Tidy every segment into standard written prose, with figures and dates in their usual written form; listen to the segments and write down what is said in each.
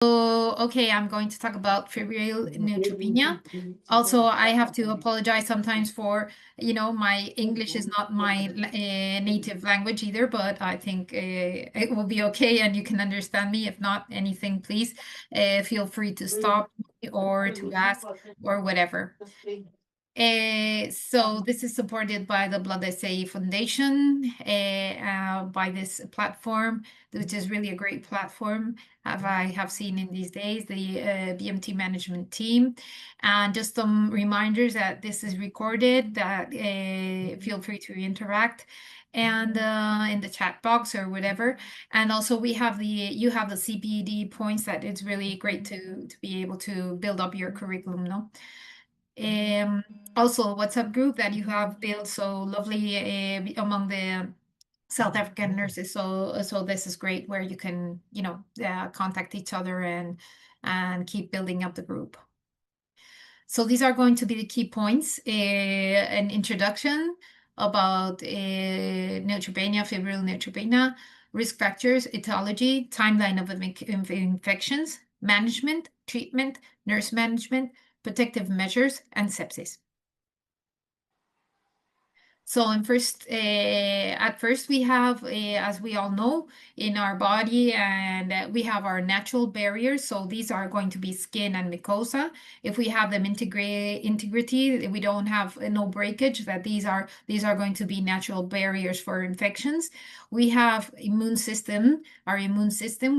So, okay, I'm going to talk about febrile neutropenia. Also, I have to apologize sometimes for, my English is not my native language either, but I think it will be okay and you can understand me. If not anything, please feel free to stop me or to ask or whatever. So this is supported by the Blood SA Foundation, by this platform, which is really a great platform, I have seen in these days, the BMT management team. And just some reminders that this is recorded, that feel free to interact and in the chat box or whatever. And also you have the CPD points that it's really great to be able to build up your curriculum, no? Also WhatsApp group that you have built so lovely among the South African nurses. So this is great where you can, contact each other and keep building up the group. So these are going to be the key points. An introduction about neutropenia, febrile neutropenia, risk factors, etiology, timeline of infections, management, treatment, nurse management, protective measures, and sepsis. So at first we have, as we all know, in our body, and we have our natural barriers. So these are going to be skin and mucosa. If we have them integrity, we don't have no breakage. That these are going to be natural barriers for infections. We have our immune system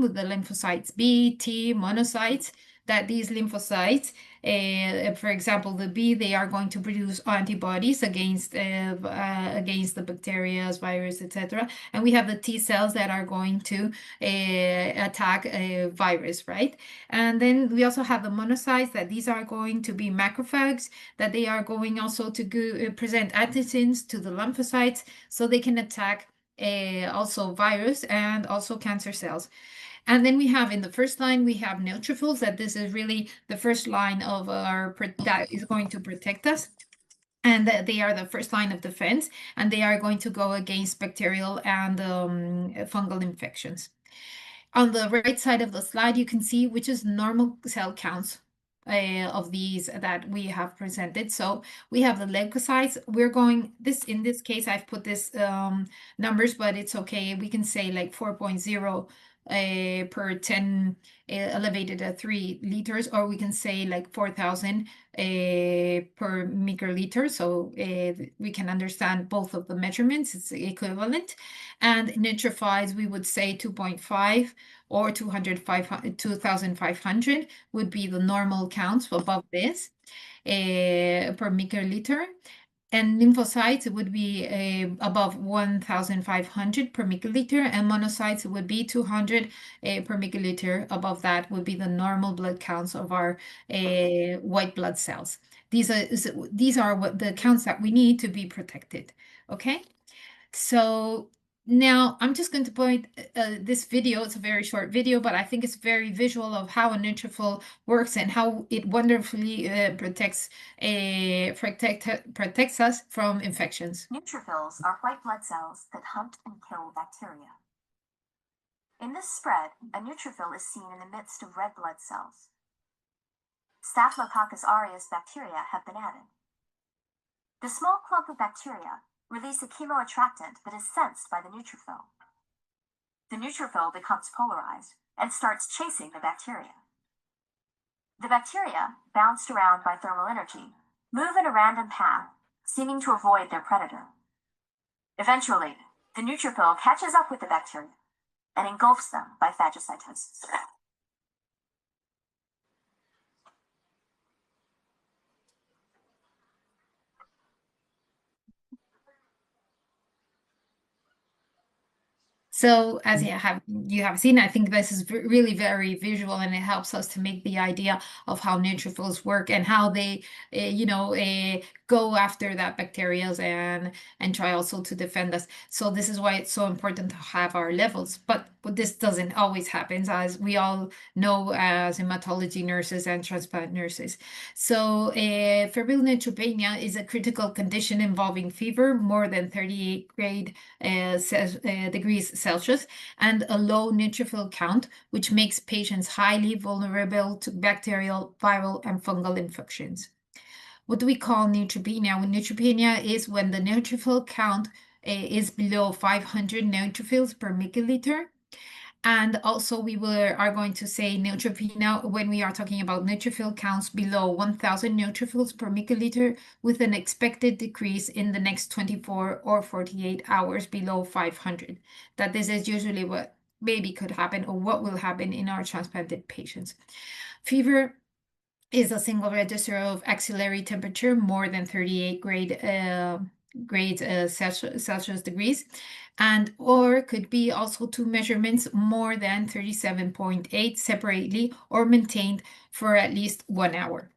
with the lymphocytes B, T, monocytes. That these lymphocytes, for example, the B, they are going to produce antibodies against the bacteria, virus, etc. And we have the T cells that are going to attack a virus, right? And then we also have the monocytes, that these are going to be macrophages, that they are going also to present antigens to the lymphocytes, so they can attack also virus and also cancer cells. And then we have in the first line, we have neutrophils, that this is really the first line of that is going to protect us. And they are the first line of defense, and they are going to go against bacterial and fungal infections. On the right side of the slide, you can see which is normal cell counts of these that we have presented. So we have the leukocytes. In this case, I've put this numbers, but it's okay. We can say like 4.0 per 10 elevated at 3 liters, or we can say like 4,000 per microliter. So we can understand both of the measurements. It's equivalent. And neutrophils, we would say 2.5 or 2,500 would be the normal counts above this per microliter. And lymphocytes would be above 1,500 per microliter, and monocytes would be 200 per microliter. Above that would be the normal blood counts of our white blood cells. These are what the counts that we need to be protected. Okay, so now I'm just going to point this video. It's a very short video, but I think it's very visual of how a neutrophil works and how it wonderfully protects us from infections. Neutrophils are white blood cells that hunt and kill bacteria. In this spread, a neutrophil is seen in the midst of red blood cells. Staphylococcus aureus bacteria have been added. The small clump of bacteria release a chemoattractant that is sensed by the neutrophil. The neutrophil becomes polarized and starts chasing the bacteria. The bacteria, bounced around by thermal energy, move in a random path, seeming to avoid their predator. Eventually, the neutrophil catches up with the bacteria and engulfs them by phagocytosis. So as you have seen, I think this is really very visual, and it helps us to make the idea of how neutrophils work and how they, go after that bacteria and try also to defend us. So this is why it's so important to have our levels. But this doesn't always happen, as we all know as hematology nurses and transplant nurses. So febrile neutropenia is a critical condition involving fever more than 38 grade degrees Celsius and a low neutrophil count, which makes patients highly vulnerable to bacterial, viral, and fungal infections. What do we call neutropenia? When neutropenia is when the neutrophil count is below 500 neutrophils per milliliter. And also we are going to say neutropenia when we are talking about neutrophil counts below 1,000 neutrophils per milliliter with an expected decrease in the next 24 or 48 hours below 500. That this is usually what maybe could happen or what will happen in our transplanted patients. Fever is a single register of axillary temperature more than 38 grades Celsius degrees, and or could be also two measurements more than 37.8 separately or maintained for at least 1 hour.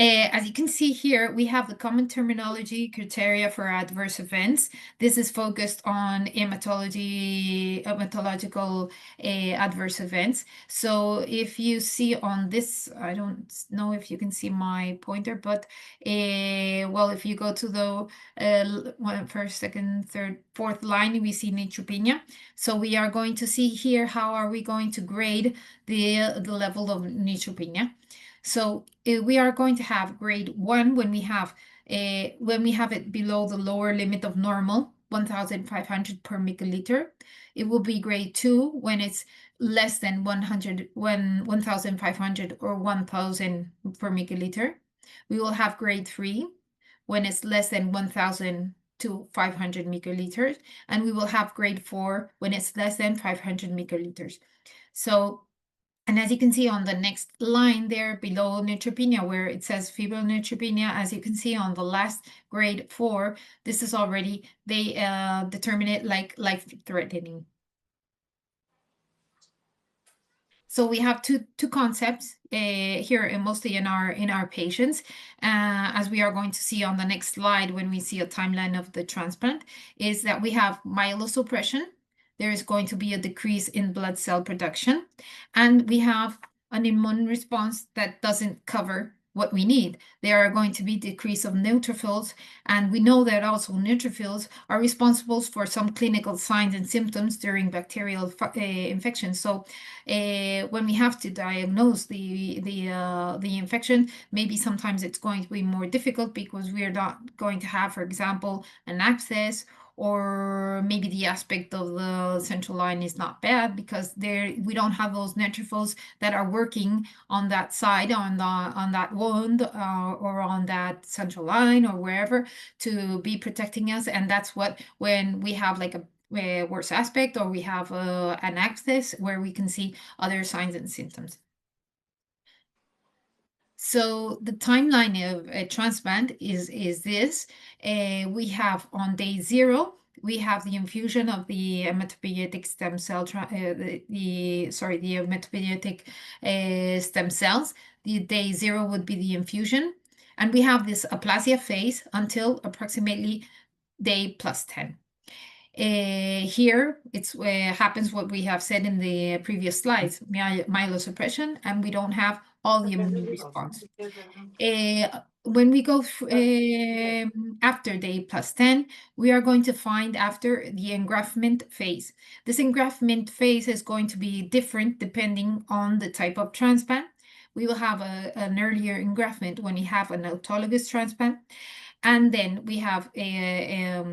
As you can see here, we have the common terminology criteria for adverse events. This is focused on hematological adverse events. So if you see on this, I don't know if you can see my pointer, but well, if you go to the first, second, third, fourth line, we see neutropenia. So we are going to see here how are we going to grade the level of neutropenia. So we are going to have grade 1 when we have it below the lower limit of normal, 1,500 per milliliter. It will be grade 2 when it's less than 1,500 or 1,000 per milliliter. We will have grade 3 when it's less than 1,000 to 500 milliliters, and we will have grade 4 when it's less than 500 milliliters. So, and as you can see on the next line there below neutropenia, where it says febrile neutropenia, as you can see on the last grade 4, this is already, they determine it like life-threatening. So we have two concepts here, and mostly in our patients, as we are going to see on the next slide when we see a timeline of the transplant, is that we have myelosuppression. There is going to be a decrease in blood cell production, and we have an immune response that doesn't cover what we need. There are going to be decrease of neutrophils, and we know that also neutrophils are responsible for some clinical signs and symptoms during bacterial infection. So when we have to diagnose the infection, maybe sometimes it's going to be more difficult because we're not going to have, for example, an abscess, or maybe the aspect of the central line is not bad because we don't have those neutrophils that are working on that side, on that wound, or on that central line or wherever to be protecting us. And that's what, when we have like a worse aspect, or we have an abscess, where we can see other signs and symptoms. So the timeline of a transplant is this. We have on day 0, we have the infusion of the hematopoietic stem cell, the hematopoietic stem cells. The day 0 would be the infusion. And we have this aplasia phase until approximately day +10. Here, it's happens what we have said in the previous slides, myelosuppression, and we don't have all the immune response. When we go after day +10, we are going to find after the engraftment phase. This engraftment phase is going to be different depending on the type of transplant. We will have an earlier engraftment when we have an autologous transplant, and then we have a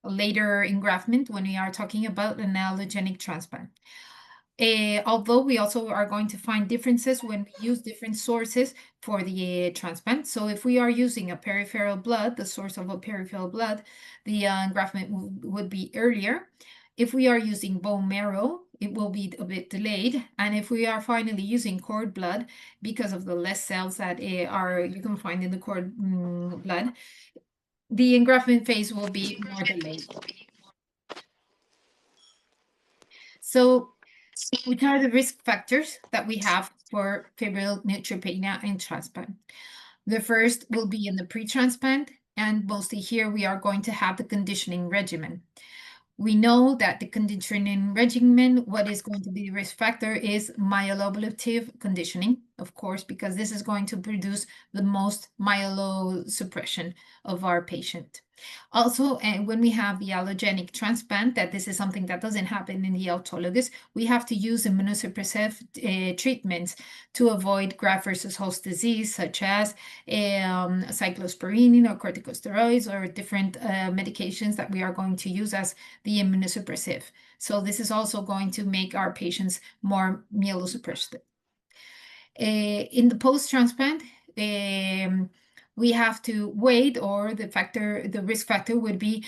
later engraftment when we are talking about an allogenic transplant. Although we also are going to find differences when we use different sources for the transplant. So if we are using a peripheral blood, the source of a peripheral blood, the engraftment would be earlier. If we are using bone marrow, it will be a bit delayed. And if we are finally using cord blood, because of the less cells that you can find in the cord blood, the engraftment phase will be more delayed. So which are the risk factors that we have for febrile neutropenia in transplant. The first will be in the pre-transplant, and mostly here we are going to have the conditioning regimen. We know that the conditioning regimen, what is going to be the risk factor is myeloablative conditioning, of course, because this is going to produce the most myelosuppression of our patient. Also, when we have the allogenic transplant, that this is something that doesn't happen in the autologous, we have to use immunosuppressive treatments to avoid graft versus host disease, such as cyclosporine or corticosteroids or different medications that we are going to use as the immunosuppressive. So this is also going to make our patients more myelosuppressive. In the post-transplant, we have to wait, or the risk factor would be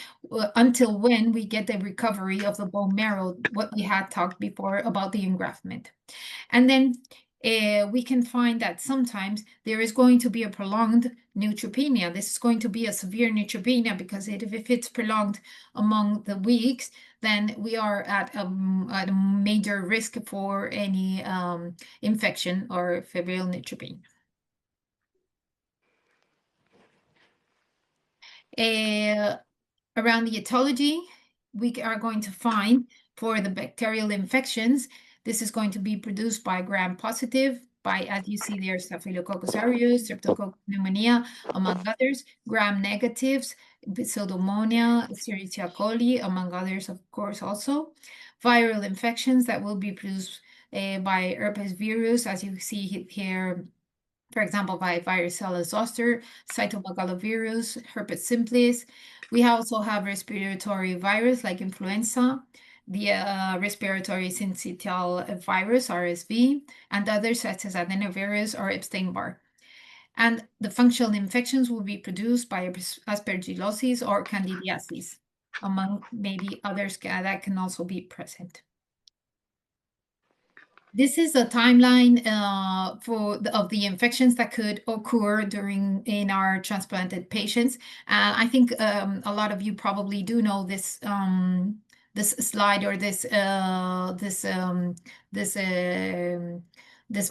until when we get the recovery of the bone marrow, what we had talked before about the engraftment. And then we can find that sometimes there is going to be a prolonged neutropenia. This is going to be a severe neutropenia because if it's prolonged among the weeks, then we are at a major risk for any infection or febrile neutropenia. Around the etiology, we are going to find for the bacterial infections, this is going to be produced by gram-positive, by, as you see there, Staphylococcus aureus, Streptococcus pneumonia, among others, gram-negatives, Pseudomonas, Escherichia coli, among others, of course, also. Viral infections that will be produced by herpes virus, as you see here, for example, by varicella zoster, cytomegalovirus, herpes simplex. We also have respiratory virus like influenza, the respiratory syncytial virus, RSV, and others such as adenovirus or Epstein-Barr. And the functional infections will be produced by aspergillosis or candidiasis, among maybe others that can also be present. This is a timeline of the infections that could occur in our transplanted patients. I think a lot of you probably do know this this slide or this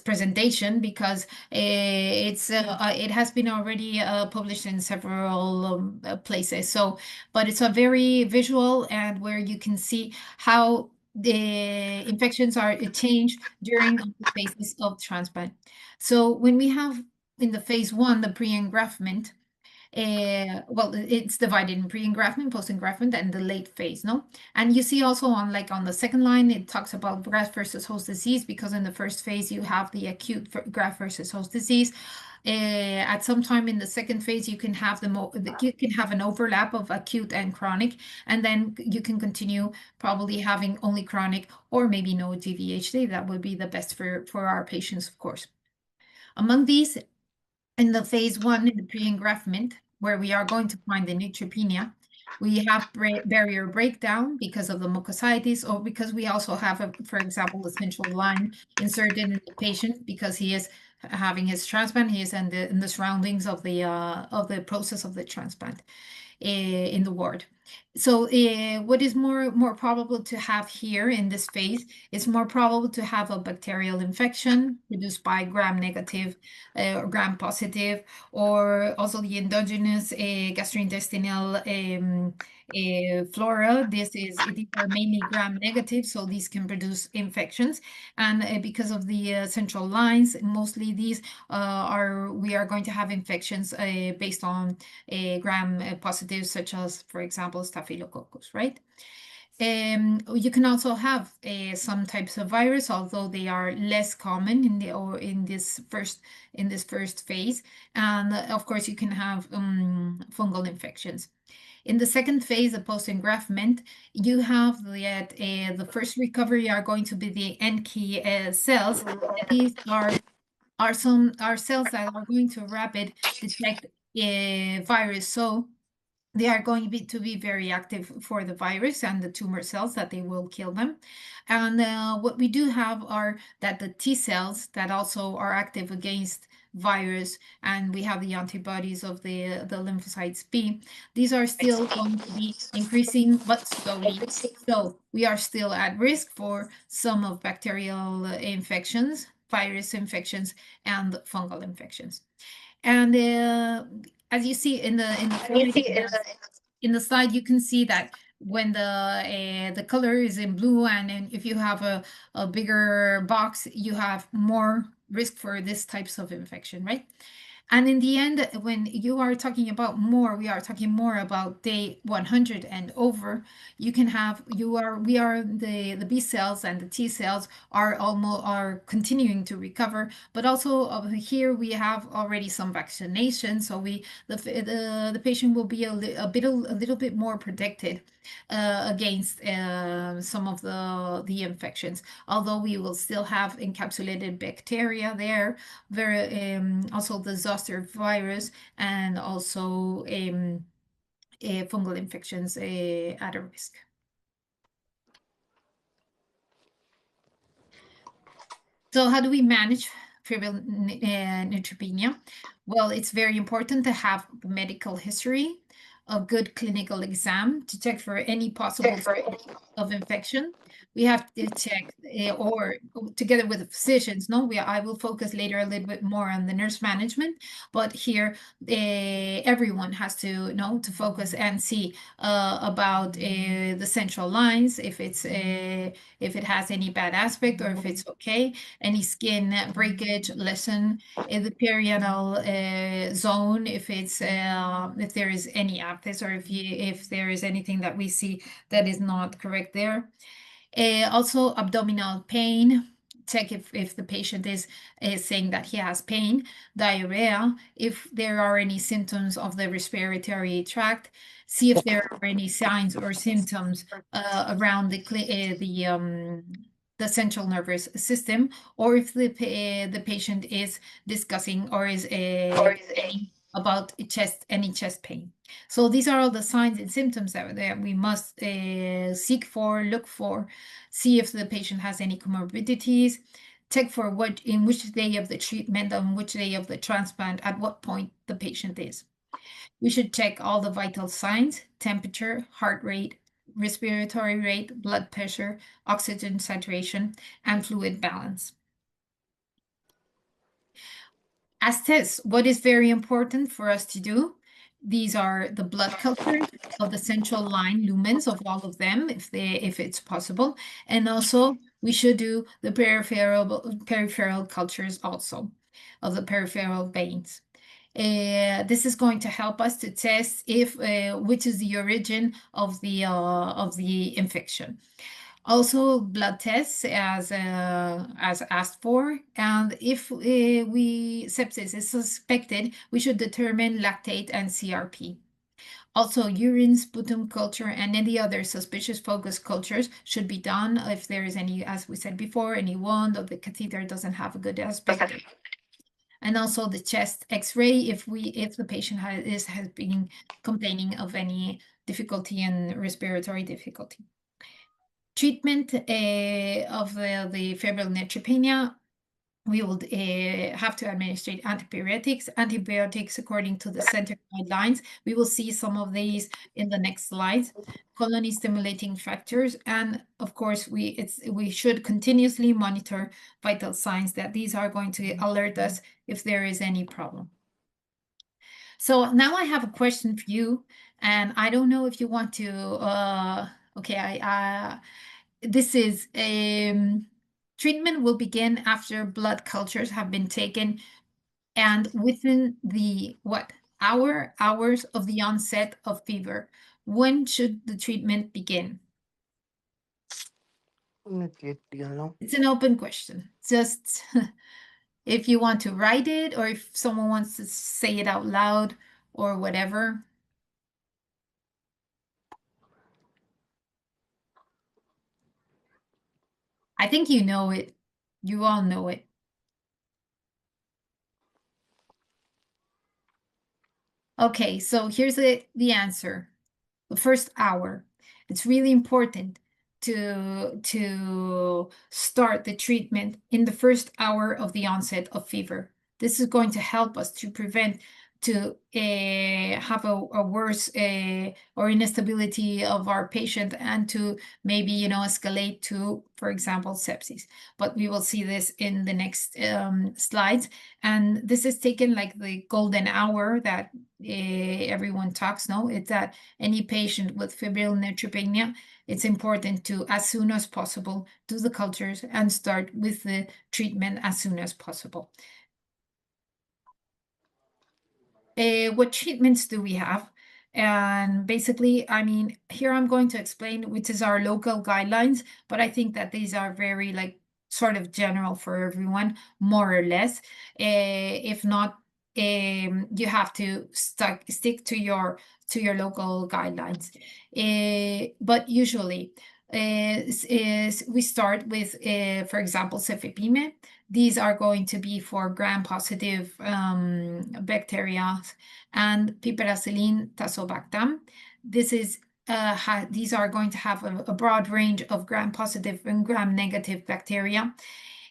presentation because it has been already published in several places. So, but it's a very visual and where you can see how the infections are changed during the phases of transplant. So when we have in the phase 1, the pre-engraftment, well, it's divided in pre-engraftment, post-engraftment, and the late phase, no? And you see also on the second line, it talks about graft versus host disease because in the first phase you have the acute graft versus host disease. At some time in the second phase, you can have an overlap of acute and chronic, and then you can continue probably having only chronic or maybe no GVHD. That would be the best for our patients, of course. Among these, in the phase 1, in the pre-engraftment, where we are going to find the neutropenia, we have barrier breakdown because of the mucositis, or because we also have, for example, the central line inserted in the patient because he is having his transplant. He is in the surroundings of the process of the transplant in the ward. So what is more probable to have here in this phase is more probable to have a bacterial infection produced by gram-negative or gram-positive, or also the endogenous gastrointestinal flora. These are mainly gram-negative, so these can produce infections. And because of the central lines, mostly these we are going to have infections based on gram-positive, such as, for example, Staphylococcus, right? You can also have some types of virus, although they are less common in this first phase. And of course, you can have fungal infections. In the second phase, the post-engraftment, you have that the first recovery are going to be the NK cells. These are cells that are going to rapid detect virus. So they are going to be very active for the virus and the tumor cells that they will kill them. And what we do have are that the T cells that also are active against virus, and we have the antibodies of the lymphocytes B. These are still going to be increasing, but slowly. So we are still at risk for some of bacterial infections virus infections and fungal infections. And as you see in the slide, you can see that when the color is in blue, and then if you have a bigger box, you have more risk for this types of infection, right? And in the end, when you are talking about more, we are talking more about day 100 and over. You can have the B cells and the T cells are continuing to recover, but also over here we have already some vaccination, so the patient will be a little bit more protected against some of the infections. Although we will still have encapsulated bacteria there, also the zoster virus, and also fungal infections at a risk. So how do we manage febrile neutropenia? Well, it's very important to have medical history, a good clinical exam to check for any possible of infection. We have to check, or together with the physicians. No, I will focus later a little bit more on the nurse management, but here everyone has to know to focus and see about the central lines, if it has any bad aspect or if it's okay, any skin breakage, lesion in the perianal zone, if there is any abscess, or if there is anything that we see that is not correct there. Also, abdominal pain. Check if the patient is saying that he has pain, diarrhea, if there are any symptoms of the respiratory tract. See if there are any signs or symptoms around the central nervous system, or if the patient is discussing or is about any chest pain. So these are all the signs and symptoms that we must look for, see if the patient has any comorbidities, check for in which day of the treatment, on which day of the transplant, at what point the patient is. We should check all the vital signs: temperature, heart rate, respiratory rate, blood pressure, oxygen saturation, and fluid balance. As tests, what is very important for us to do? These are the blood cultures of the central line lumens of all of them, if it's possible. And also we should do the peripheral cultures also of the peripheral veins. This is going to help us to test which is the origin of the infection. Also, blood tests as asked for, and if sepsis is suspected, we should determine lactate and CRP. Also, urine, sputum culture, and any other suspicious focus cultures should be done if there is any, as we said before, any wound or the catheter doesn't have a good aspect. And also the chest X-ray if the patient has been complaining of any difficulty and respiratory difficulty. Treatment of the febrile neutropenia, we will have to administer antibiotics according to the center guidelines. We will see some of these in the next slides. Colony stimulating factors, and of course we should continuously monitor vital signs, that these are going to alert us if there is any problem. So now I have a question for you, and I don't know if you want to this is treatment will begin after blood cultures have been taken and within the hours of the onset of fever. When should the treatment begin? It's an open question. Just if you want to write it, or if someone wants to say it out loud or whatever. I think you know it. You all know it. Okay, so here's the answer. The first hour. It's really important to start the treatment in the first hour of the onset of fever. This is going to help us to prevent to have a worse or instability of our patient and to maybe, escalate to, for example, sepsis. But we will see this in the next slides. And this is taken like the golden hour that everyone talks, no? It's that any patient with febrile neutropenia, it's important to, as soon as possible, do the cultures and start with the treatment as soon as possible. What treatments do we have? And basically, I mean, here I'm going to explain which is our local guidelines, but I think that these are very like sort of general for everyone, more or less. If not, you have to stick to your local guidelines. But usually, is we start with, for example, cefepime. These are going to be for gram-positive bacteria and piperacillin tazobactam. These are going to have a broad range of gram-positive and gram-negative bacteria,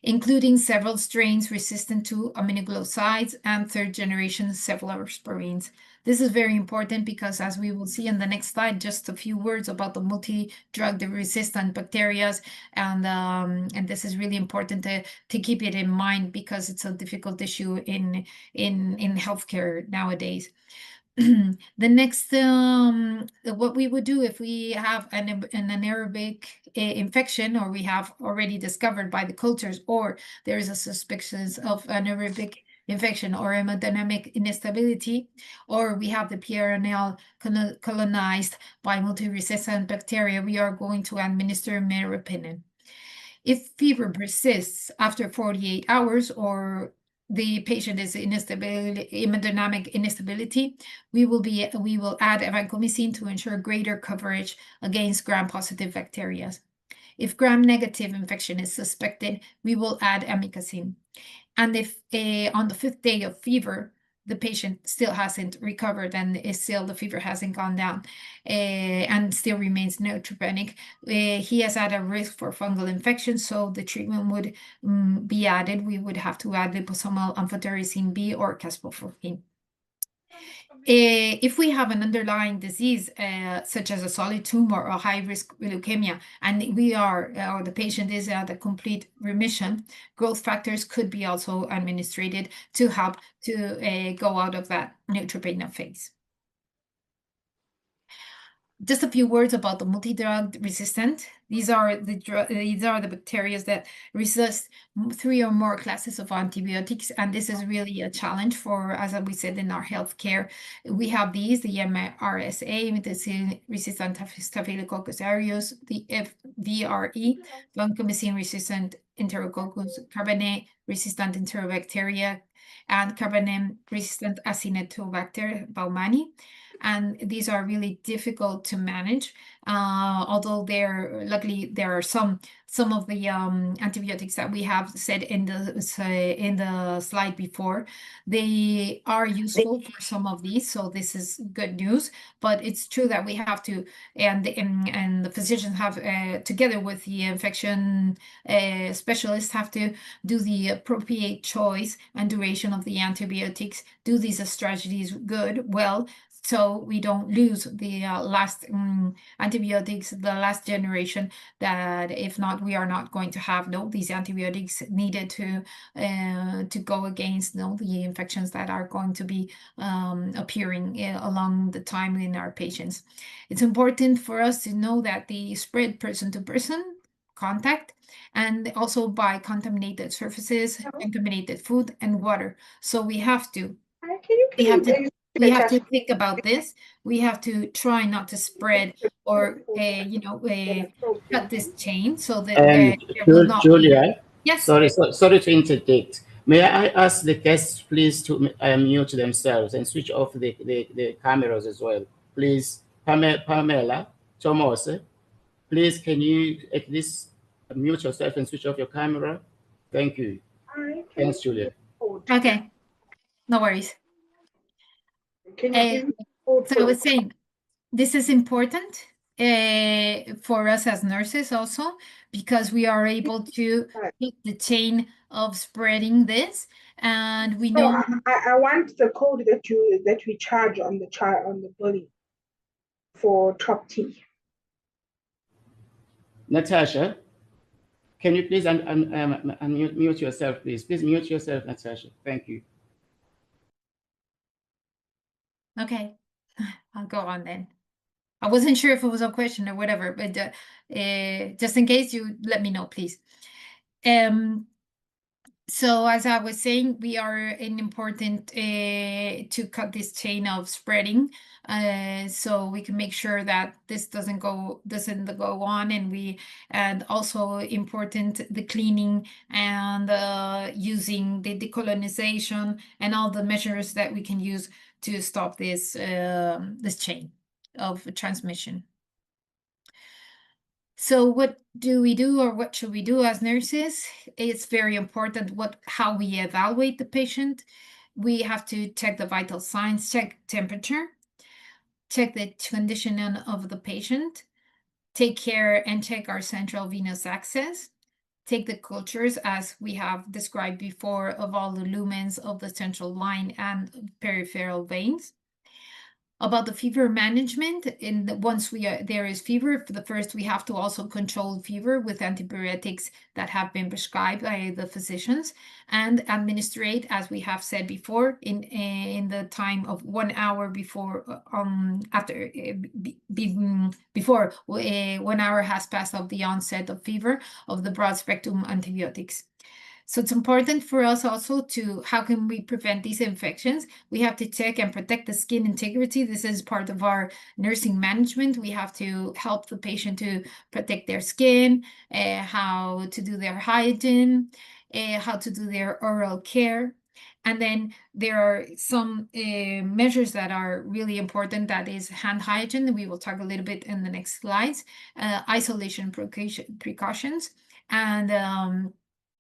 including several strains resistant to aminoglycosides and third-generation cephalosporins. This is very important because, as we will see in the next slide, just a few words about the multi-drug resistant bacteria, and this is really important to keep it in mind because it's a difficult issue in healthcare nowadays. The next, what we would do if we have an anaerobic infection, or we have already discovered by the cultures, or there is a suspicion of anaerobic infection or hemodynamic instability, or we have the PRNL colonized by multi-resistant bacteria, we are going to administer meropenem. If fever persists after 48 hours or the patient is hemodynamic instability, we will add vancomycin to ensure greater coverage against gram-positive bacteria. If gram-negative infection is suspected, we will add amikacin. And if on the 5th day of fever, the patient still hasn't recovered and the fever hasn't gone down and still remains neutropenic, he has had a risk for fungal infection, so the treatment would be added. We would have to add liposomal amphotericin B or caspofungin. If we have an underlying disease, such as a solid tumor or high-risk leukemia, and or the patient is at a complete remission, growth factors could be also administered to help to go out of that neutropenia phase. Just a few words about the multi-drug resistant. These are the bacteria that resist 3 or more classes of antibiotics, and this is really a challenge for, as we said, in our healthcare. We have these: the MRSA, methicillin-resistant Staphylococcus aureus, the FVRE, vancomycin-resistant Enterococcus, Carbanet-resistant Enterobacteria, and Carbanem-resistant Acinetobacter baumannii. And these are really difficult to manage, although luckily there are some of the antibiotics that we have said in the slide before. They are useful for some of these, so this is good news. But it's true that we have to, and the physicians have, together with the infection specialists, have to do the appropriate choice and duration of the antibiotics, do these strategies well, so we don't lose the last antibiotics, the last generation, that if not, we are not going to have these antibiotics needed to go against the infections that are going to be appearing along the time in our patients. It's important for us to know that the spread person-to-person contact, and also by contaminated surfaces, contaminated food and water. So we have to think about this. We have to try not to spread or cut this chain so that there will not Julia, yes. Sorry to interject. May I ask the guests please to mute themselves and switch off the cameras as well, please? Pamela, Thomas, please, can you at least mute yourself and switch off your camera? Thank you. Thanks, Julia. Okay, no worries. So I was saying, this is important for us as nurses also, because we are able to Right. keep the chain of spreading this, and we No, know. I want the code that we charge on the bully for top T. Natasha, can you please unmute yourself, please? Please mute yourself, Natasha. Thank you. Okay, I'll go on then. I wasn't sure if it was a question or whatever, but just in case, you let me know, please. So as I was saying, we are an important to cut this chain of spreading, so we can make sure that this doesn't go on, and also important the cleaning and using the decolonization and all the measures that we can use to stop this this chain of transmission. So what do we do, or what should we do as nurses? It's very important how we evaluate the patient. We have to check the vital signs, check temperature, check the condition of the patient, take care and check our central venous access, take the cultures as we have described before of all the lumens of the central line and peripheral veins. About the fever management, once there is fever, first we have to also control fever with antibiotics that have been prescribed by the physicians, and administrate, as we have said before, in the time of 1 hour before before 1 hour has passed of the onset of fever, of the broad spectrum antibiotics. So it's important for us also to, how can we prevent these infections? We have to check and protect the skin integrity. This is part of our nursing management. We have to help the patient to protect their skin, how to do their hygiene, how to do their oral care. And then there are some measures that are really important, that is hand hygiene. We will talk a little bit in the next slides, isolation precautions,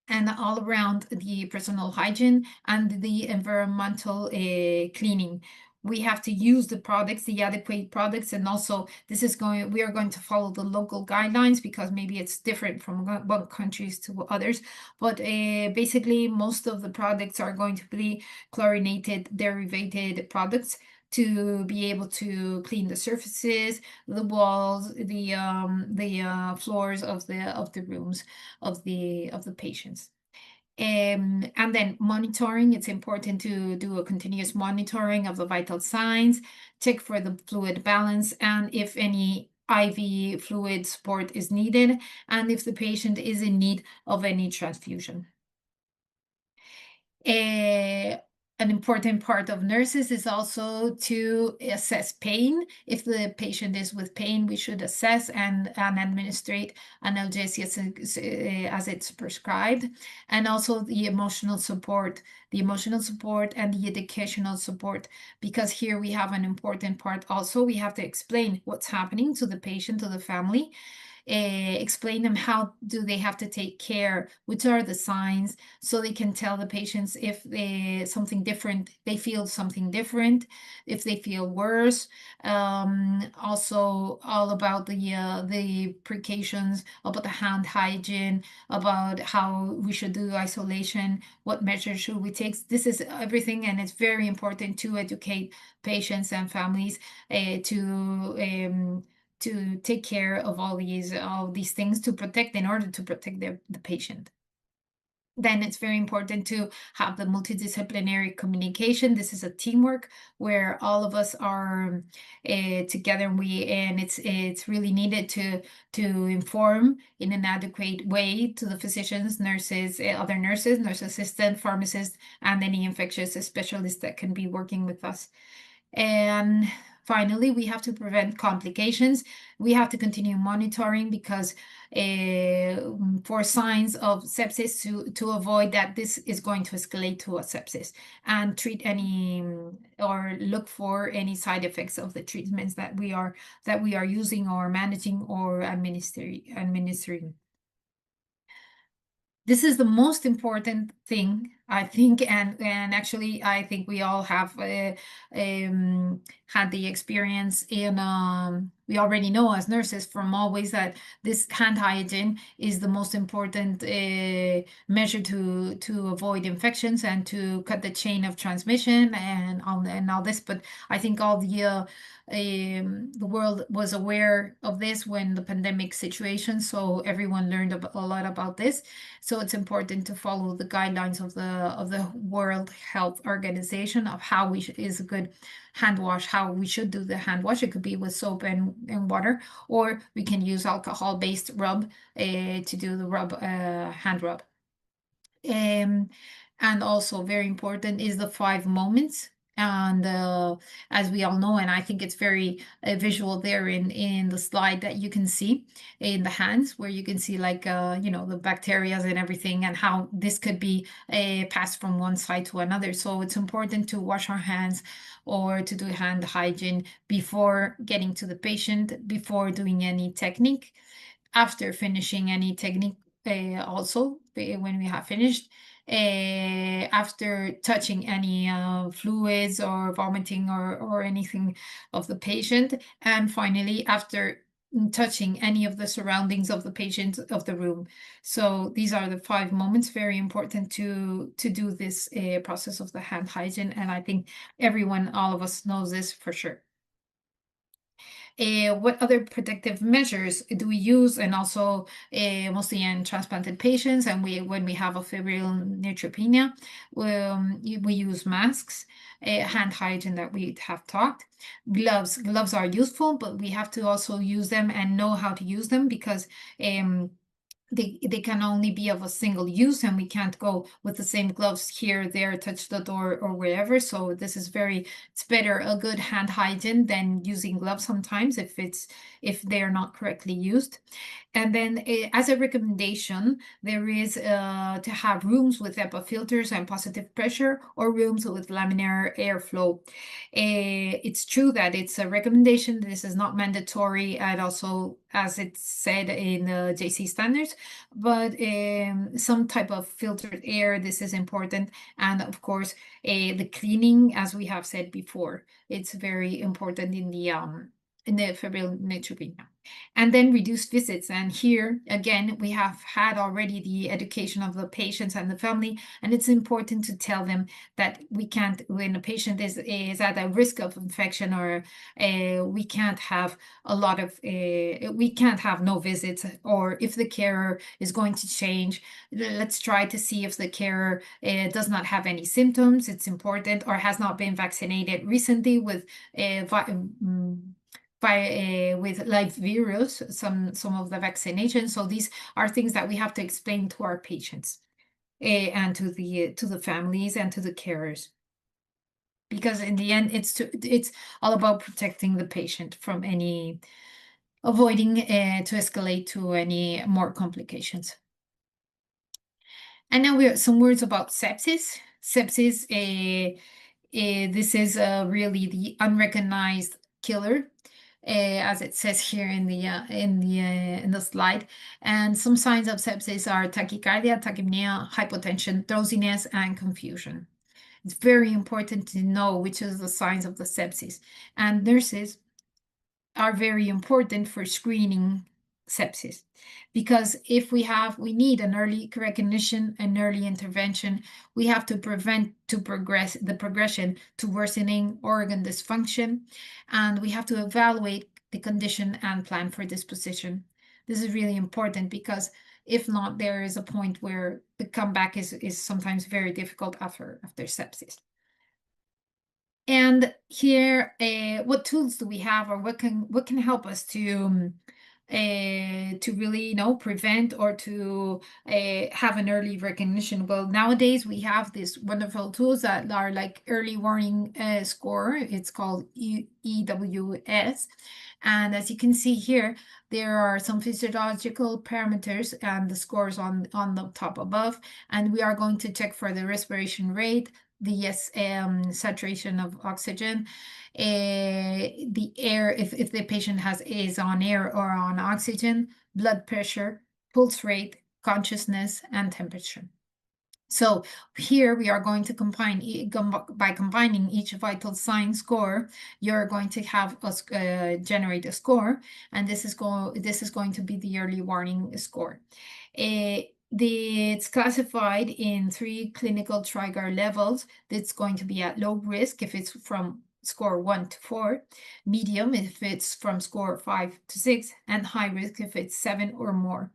and all around the personal hygiene and the environmental cleaning. We have to use the products, the adequate products, and also we are going to follow the local guidelines, because maybe it's different from one countries to others. But basically, most of the products are going to be chlorinated derivated products to be able to clean the surfaces, the walls, the floors of the rooms of the patients. And then monitoring, it's important to do a continuous monitoring of the vital signs, check for the fluid balance, and if any IV fluid support is needed, and if the patient is in need of any transfusion. An important part of nurses is also to assess pain. If the patient is with pain, we should assess and administrate analgesics as it's prescribed. And also the emotional support and the educational support, because here we have an important part also. We have to explain what's happening to the patient, to the family, explain them how do they have to take care, which are the signs, so they can tell the patients if they feel something different, if they feel worse. Also all about the precautions, about the hand hygiene, about how we should do isolation, what measures should we take. This is everything, and it's very important to educate patients and families to take care of all these things in order to protect the patient. Then it's very important to have the multidisciplinary communication. This is a teamwork where all of us are together, and it's really needed to inform in an adequate way to the physicians, nurses, other nurses, nurse assistant, pharmacists, and any infectious specialists that can be working with us. And finally, we have to prevent complications. We have to continue monitoring, because for signs of sepsis, to avoid that this is going to escalate to a sepsis, and treat or look for any side effects of the treatments that we are using or managing or administering. This is the most important thing I think, and actually, I think we all have had the experience in. We already know as nurses from always that this hand hygiene is the most important measure to avoid infections and to cut the chain of transmission and all this. But I think all the world was aware of this when the pandemic situation, so everyone learned a lot about this. So it's important to follow the guidelines of the World Health Organization of how is a good hand wash, how we should do the hand wash. It could be with soap and water, or we can use alcohol-based rub to do the hand rub. And also very important is the 5 moments. And as we all know, and I think it's very visual there in the slide that you can see in the hands, where you can see like the bacteria and everything, and how this could be passed from one side to another. So it's important to wash our hands or to do hand hygiene before getting to the patient, before doing any technique, after finishing any technique, also when we have finished, after touching any fluids or vomiting or anything of the patient, and finally after touching any of the surroundings of the patient of the room. So these are the 5 moments, very important to do this process of the hand hygiene, and I think everyone, all of us knows this for sure. What other protective measures do we use? And also mostly in transplanted patients, and when we have a febrile neutropenia, we use masks, hand hygiene that we have talked. Gloves are useful, but we have to also use them and know how to use them, because they can only be of a single use, and we can't go with the same gloves here, there, touch the door or wherever. So this is it's better a good hand hygiene than using gloves sometimes if they are not correctly used. And then as a recommendation, there is to have rooms with HEPA filters and positive pressure, or rooms with laminar airflow. It's true that it's a recommendation. This is not mandatory, and also as it's said in the JC standards, but some type of filtered air, this is important. And of course, the cleaning, as we have said before, it's very important in the febrile neutropenia. And then reduced visits. And here, again, we have had already the education of the patients and the family, and it's important to tell them that we can't, when a patient is at a risk of infection, or we can't have we can't have no visits, or if the carer is going to change, let's try to see if the carer does not have any symptoms. It's important, or has not been vaccinated recently with with live virus, some of the vaccinations. So these are things that we have to explain to our patients and to the families and to the carers, because in the end it's all about protecting the patient from avoiding to escalate to any more complications. And now we have some words about sepsis. Sepsis, this is really the unrecognized killer, as it says here in the slide. And some signs of sepsis are tachycardia, tachypnea, hypotension, drowsiness, and confusion. It's very important to know which is the signs of the sepsis. And nurses are very important for screening sepsis, because if we need an early recognition and early intervention, we have to prevent the progression to worsening organ dysfunction, and we have to evaluate the condition and plan for disposition. This is really important, because if not, there is a point where the comeback is sometimes very difficult after sepsis. And here, what tools do we have, or what can help us to really prevent or to have an early recognition? Well, nowadays we have these wonderful tools that are like early warning score. It's called EWS. And as you can see here, there are some physiological parameters and the scores on the top above. And we are going to check for the respiration rate, the saturation of oxygen, the air, if the patient is on air or on oxygen, blood pressure, pulse rate, consciousness, and temperature. So here we are going to combine, by combining each vital sign score, you're going to have generate a score, and this is going to be the early warning score. It's classified in 3 clinical Trigar levels. It's going to be at low risk if it's from score 1 to 4, medium if it's from score 5 to 6, and high risk if it's 7 or more.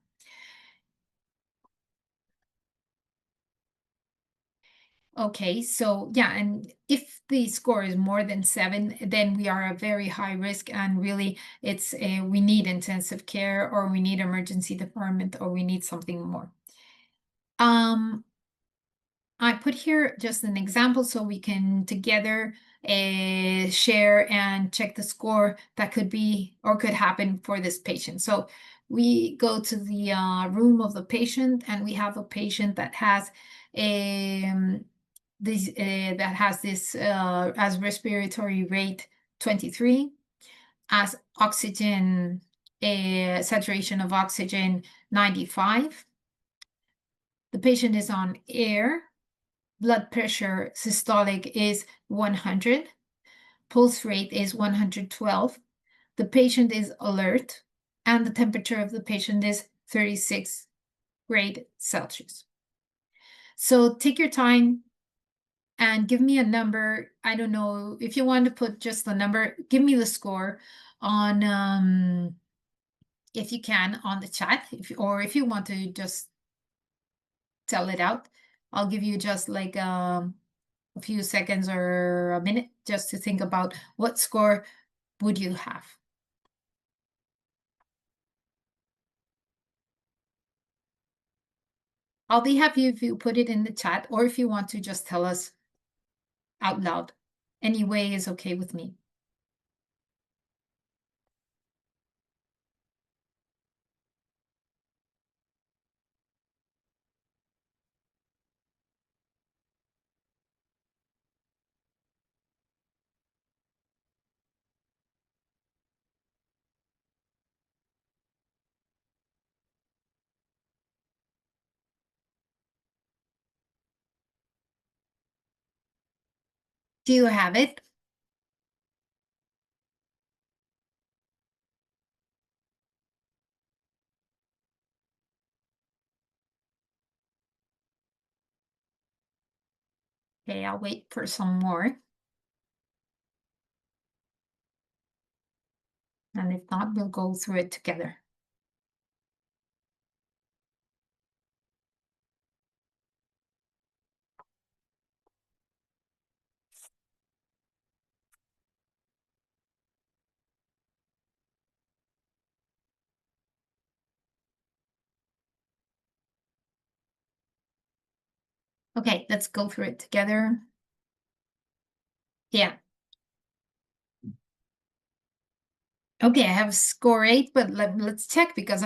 Okay, so yeah, and if the score is more than 7, then we are at very high risk, and really it's we need intensive care, or we need emergency department, or we need something more. I put here just an example so we can together share and check the score that could be or could happen for this patient. So we go to the room of the patient, and we have a patient that has this as respiratory rate 23, as oxygen saturation of oxygen 95. The patient is on air. Blood pressure systolic is 100. Pulse rate is 112. The patient is alert, and the temperature of the patient is 36 grade Celsius. So take your time and give me a number. I don't know if you want to put just the number, give me the score on, if you can, on the chat, or if you want to just tell it out. I'll give you just like a few seconds or a minute just to think about what score would you have. I'll be happy if you put it in the chat, or if you want to just tell us out loud. Any way is okay with me. Do you have it? Okay, I'll wait for some more. And if not, we'll go through it together. Okay, let's go through it together. Yeah. Okay, I have score 8, but let's check, because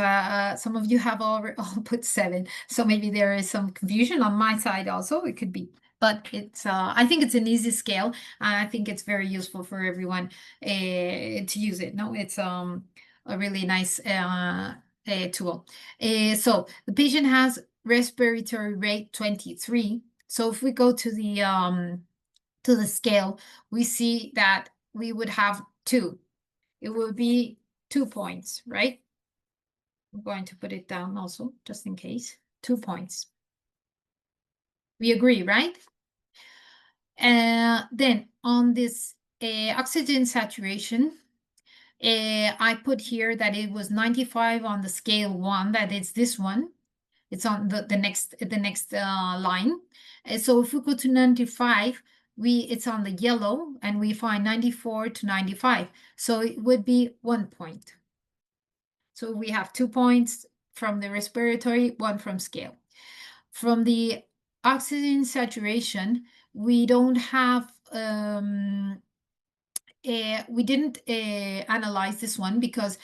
some of you have already all put 7. So maybe there is some confusion on my side also. It could be, but it's I think it's an easy scale, and I think it's very useful for everyone to use it. No, it's a really nice tool. So the patient has respiratory rate 23. So if we go to the scale, we see that we would have 2. It will be 2 points, right? I'm going to put it down also, just in case. 2 points. We agree, right? Then on this oxygen saturation, I put here that it was 95 on the scale 1, that is this one. It's on the next line. So if we go to 95, it's on the yellow, and we find 94 to 95. So it would be 1 point. So we have 2 points from the respiratory, 1 from scale. From the oxygen saturation, we don't have, we didn't analyze this one, because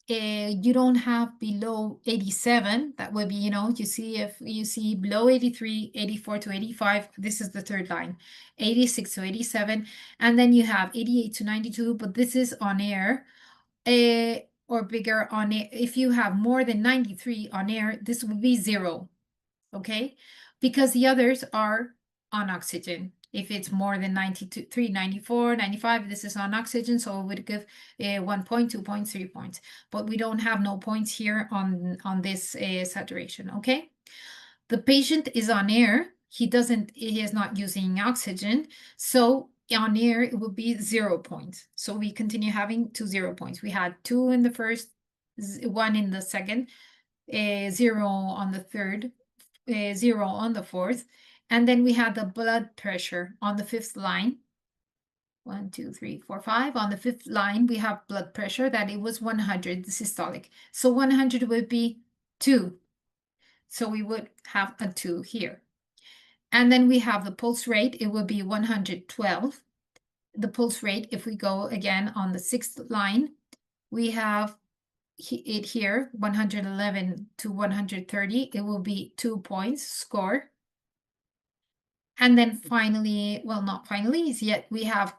you don't have below 87. That would be, you see, if you see below 83, 84 to 85, this is the third line, 86 to 87, and then you have 88 to 92, but this is on air. Or bigger on it. If you have more than 93 on air, this would be 0. okay? Because the others are on oxygen. If it's more than 93, 94, 95, this is on oxygen, so it would give 1 point, 2 points, 3 points. But we don't have no points here on this saturation, okay? The patient is on air. He is not using oxygen. So on air, it will be 0 points. So we continue having 2 0 points. We had 2 in the first, 1 in the second, 0 on the third, 0 on the fourth. And then we had the blood pressure on the fifth line. 1, 2, 3, 4, 5. On the fifth line, we have blood pressure that it was 100, the systolic. So 100 would be 2. So we would have a 2 here. And then we have the pulse rate. It would be 112. The pulse rate, if we go again on the sixth line, we have it here, 111 to 130. It will be 2 points score. And then finally, well, not finally, is yet we have,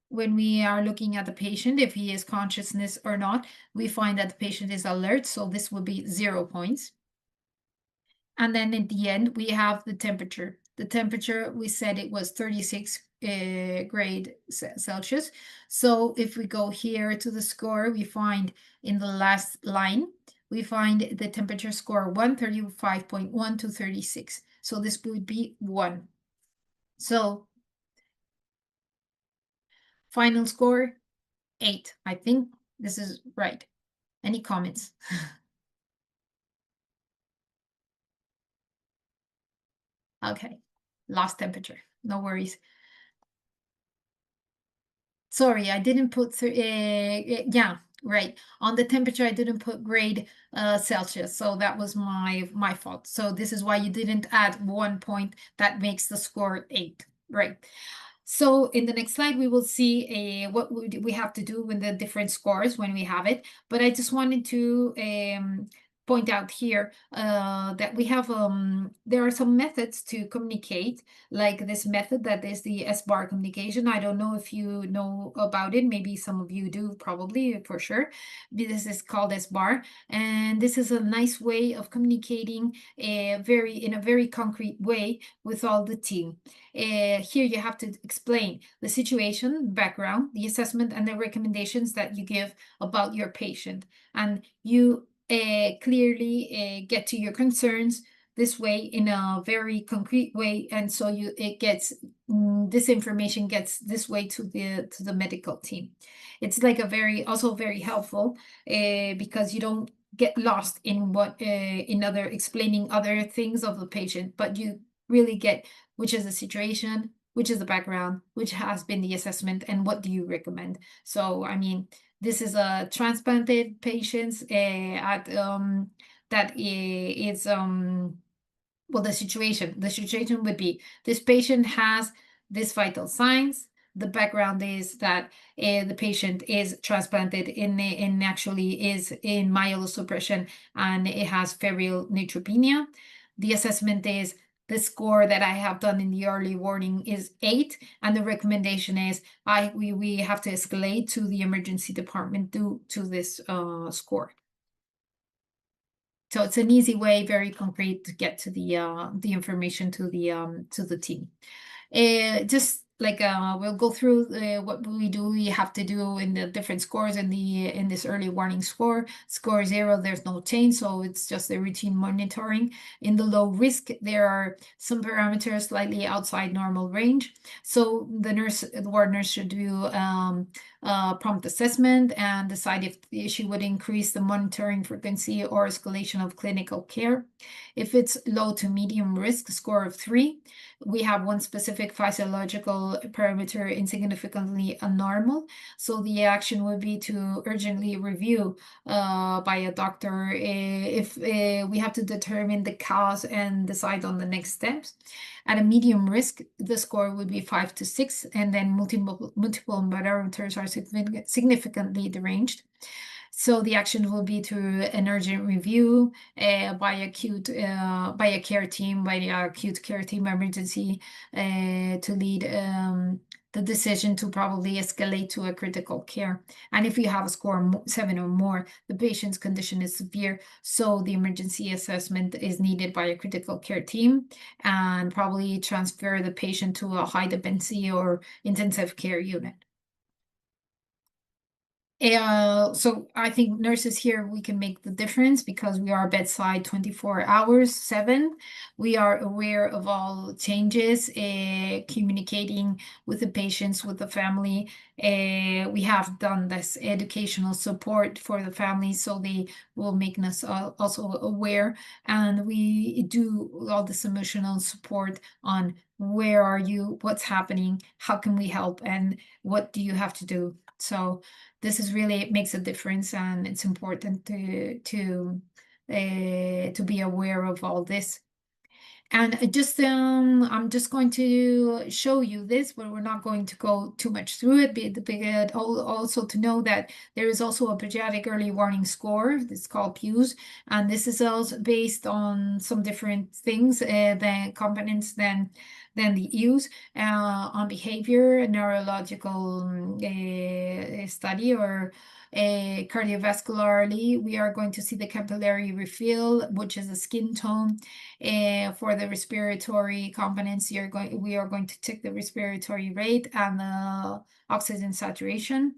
when we are looking at the patient, if he is consciousness or not, we find that the patient is alert. So this would be 0 points. And then at the end, we have the temperature. The temperature, we said it was 36 grade Celsius. So if we go here to the score, we find in the last line, we find the temperature score 135.1 to 36. So this would be 1. So final score, 8. I think this is right. Any comments? Okay, lost temperature, no worries. Sorry, I didn't put, yeah, right. On the temperature, I didn't put grade Celsius, so that was my fault. So this is why you didn't add 1 point. That makes the score 8, right? So in the next slide, we will see what we have to do with the different scores when we have it. But I just wanted to point out here that we have, there are some methods to communicate, like this method that is the S-bar communication. I don't know if you know about it. Maybe some of you do, probably, for sure. This is called S-bar. And this is a nice way of communicating in a very concrete way with all the team. Here you have to explain the situation, background, the assessment, and the recommendations that you give about your patient. And you clearly get to your concerns this way in a very concrete way, and so this information gets this way to the medical team. It's like also very helpful because you don't get lost in explaining other things of the patient, but you really get which is the situation, which is the background, which has been the assessment, and what do you recommend. So I mean, this is a transplanted patients that is well, the situation would be this patient has these vital signs. The background is that the patient is transplanted and actually is in myelosuppression, and it has febrile neutropenia. The assessment is the score that I have done in the early warning is 8, and the recommendation is we have to escalate to the emergency department due to this score. So it's an easy way, very concrete, to get to the information to the team. Just like we'll go through what we have to do in the different scores in this early warning score. Score 0, there's no change, so it's just the routine monitoring. In the low risk, there are some parameters slightly outside normal range. So the ward nurse should do prompt assessment and decide if the issue would increase the monitoring frequency or escalation of clinical care. If it's low to medium risk, score of 3, we have one specific physiological parameter insignificantly abnormal. So the action would be to urgently review by a doctor if we have to determine the cause and decide on the next steps. At a medium risk, the score would be 5 to 6, and then multiple parameters are significantly deranged. So the action will be through an urgent review by a acute care team, emergency to lead the decision to probably escalate to a critical care. And if you have a score 7 or more, the patient's condition is severe, so the emergency assessment is needed by a critical care team, and probably transfer the patient to a high dependency or intensive care unit. So I think nurses here, we can make the difference because we are bedside 24 hours, 7. We are aware of all changes, communicating with the patients, with the family. We have done this educational support for the family, so they will make us also aware. And we do all this emotional support on where are you, what's happening, how can we help, and what do you have to do. So this is really, it makes a difference, and it's important to be aware of all this. And I'm just going to show you this, but we're not going to go too much through it. Also to know that there is also a pediatric early warning score. It's called PEWS, and this is also based on some different things, the components than the EWS, on behavior, neurological study, or cardiovascularly. We are going to see the capillary refill, which is the skin tone. For the respiratory components, we are going to check the respiratory rate and the oxygen saturation.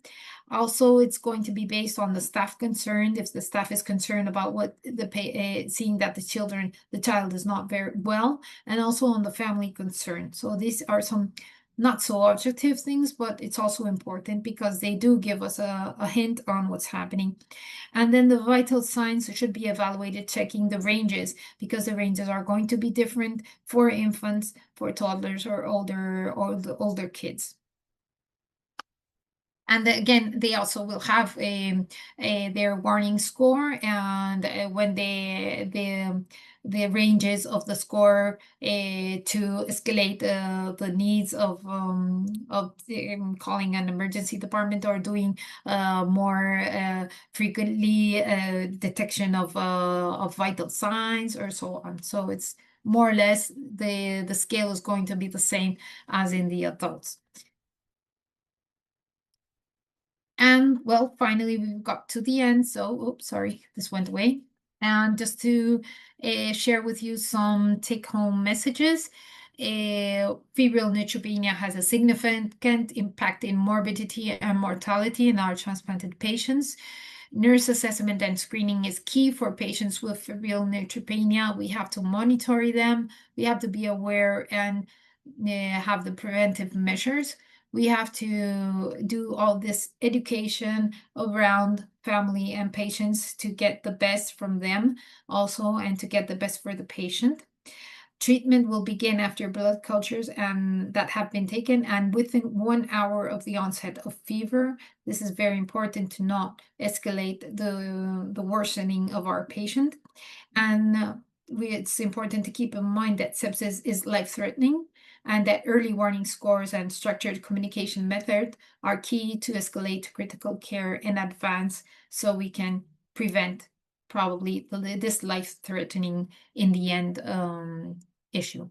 Also, it's going to be based on the staff concerned. If the staff is concerned about what seeing that the child is not very well, and also on the family concern. So these are some not so objective things, but it's also important because they do give us a hint on what's happening. And then the vital signs should be evaluated, checking the ranges, because the ranges are going to be different for infants, for toddlers, or older kids. And again, they also will have their warning score, and when the ranges of the score to escalate the needs of calling an emergency department, or doing more frequently detection of vital signs, or so on. So it's more or less the scale is going to be the same as in the adults. And well, finally, we've got to the end. So, oops, sorry, this went away. And just to share with you some take-home messages. Febrile neutropenia has a significant impact in morbidity and mortality in our transplanted patients. Nurse assessment and screening is key for patients with febrile neutropenia. We have to monitor them. We have to be aware and have the preventive measures. We have to do all this education around family and patients to get the best from them also, and to get the best for the patient. Treatment will begin after blood cultures and that have been taken, and within 1 hour of the onset of fever. This is very important to not escalate the worsening of our patient. And it's important to keep in mind that sepsis is life-threatening, and that early warning scores and structured communication method are key to escalate to critical care in advance, so we can prevent probably this life-threatening in the end issue.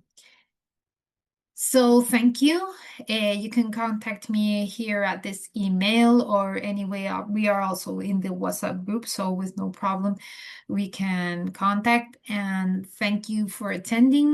So thank you. You can contact me here at this email or anyway. We are also in the WhatsApp group, so with no problem we can contact. And thank you for attending.